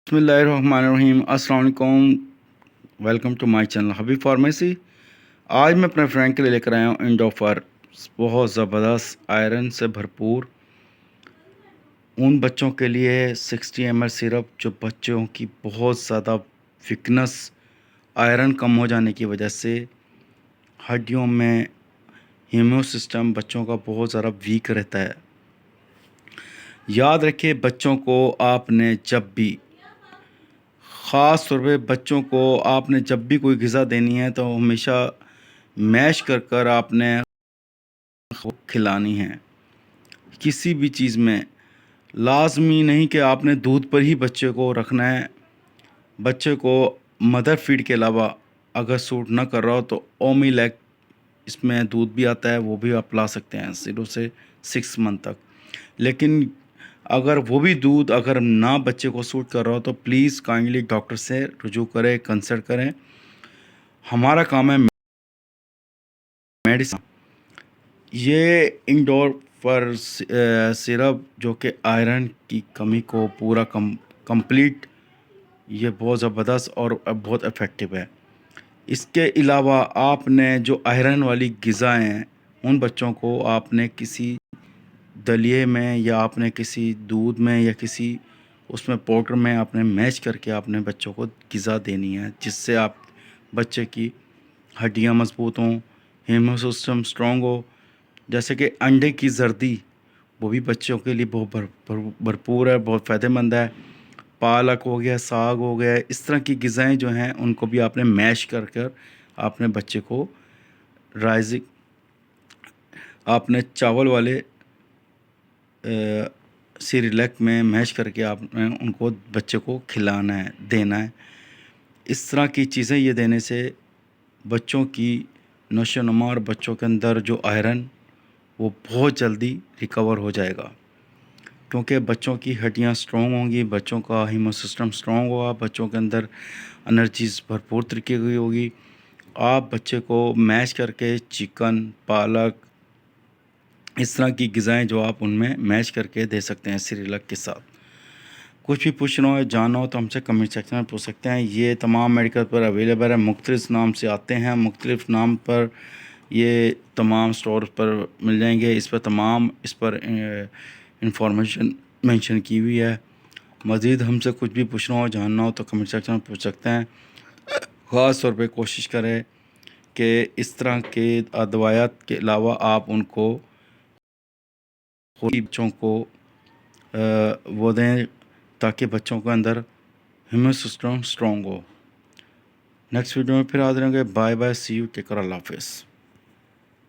بسم اللہ الرحمن الرحیم، السلام علیکم، welcome to my channel Habib pharmacy. آج میں اپنے فرینڈ کے لیے لے کر آیا ہوں انڈوفر، بہت زبردست آئرن سے بھرپور ان بچوں کے لیے 60 ml سیرپ، جو بچوں کی بہت زیادہ ویکنس، آئرن کم ہو جانے کی وجہ سے ہڈیوں میں ہیمیو سسٹم بچوں کا بہت زیادہ ویک رہتا ہے۔ یاد رکھے، بچوں کو آپ نے جب بھی، خاص طور پہ بچوں کو آپ نے جب بھی کوئی غذا دینی ہے تو ہمیشہ میش کر کر آپ نے کھلانی ہے۔ کسی بھی چیز میں لازمی نہیں کہ آپ نے دودھ پر ہی بچے کو رکھنا ہے۔ بچے کو مدر فیڈ کے علاوہ اگر سوٹ نہ کر رہا ہو تو اومی لیک، اس میں دودھ بھی آتا ہے، وہ بھی آپ لا سکتے ہیں 0 سے 6 منتھ تک۔ لیکن اگر وہ بھی دودھ اگر نہ بچے کو سوٹ کر رہا ہو تو پلیز کائنڈلی ڈاکٹر سے رجوع کریں، کنسلٹ کریں۔ ہمارا کام ہے میڈیسن۔ یہ انڈور پر سیرپ جو کہ آئرن کی کمی کو پورا کمپلیٹ، یہ بہت زبردست اور بہت افیکٹو ہے۔ اس کے علاوہ آپ نے جو آئرن والی غذائیں ہیں، ان بچوں کو آپ نے کسی دلیے میں یا آپ نے کسی دودھ میں یا کسی اس میں پاؤڈر میں آپ نے میش کر کے آپ نے بچوں کو غذا دینی ہے، جس سے آپ بچے کی ہڈیاں مضبوط ہوں، ہیمیو سسٹم اسٹرانگ ہو۔ جیسے کہ انڈے کی زردی، وہ بھی بچوں کے لیے بہت بھرپور ہے، بہت فائدہ مند ہے۔ پالک ہو گیا، ساگ ہو گیا، اس طرح کی غذائیں جو ہیں ان کو بھی آپ نے میش کر کر آپ نے بچے کو آپ نے چاول والے سیریلیک میں میش کر کے آپ نے ان کو بچے کو کھلانا ہے، دینا ہے۔ اس طرح کی چیزیں یہ دینے سے بچوں کی نشو و نما اور بچوں کے اندر جو آئرن، وہ بہت جلدی ریکور ہو جائے گا، کیونکہ بچوں کی ہڈیاں سٹرونگ ہوں گی، بچوں کا ہیمو سسٹم سٹرونگ ہوگا، بچوں کے اندر انرجیز بھرپور طریقے کی ہوگی۔ آپ بچے کو میش کر کے چکن، پالک، اس طرح کی غذائیں جو آپ ان میں میش کر کے دے سکتے ہیں سیریلک کے ساتھ۔ کچھ بھی پوچھنا ہو، جاننا ہو تو ہم سے کمنٹ سیکشن میں پوچھ سکتے ہیں۔ یہ تمام میڈیکل پر اویلیبل ہے، مختلف نام سے آتے ہیں، مختلف نام پر یہ تمام سٹور پر مل جائیں گے۔ اس پر انفارمیشن مینشن کی ہوئی ہے۔ مزید ہم سے کچھ بھی پوچھنا ہو، جاننا ہو تو کمنٹ سیکشن میں پوچھ سکتے ہیں۔ خاص طور پہ کوشش کریں کہ اس طرح کے ادویات کے علاوہ آپ ان کو بچوں کو وہ دیں تاکہ بچوں کے اندر ہیمیو سسٹم اسٹرانگ ہو۔ نیکسٹ ویڈیو میں پھر حاضر ہوں گے۔ Bye bye, see you, take care, اللہ حافظ۔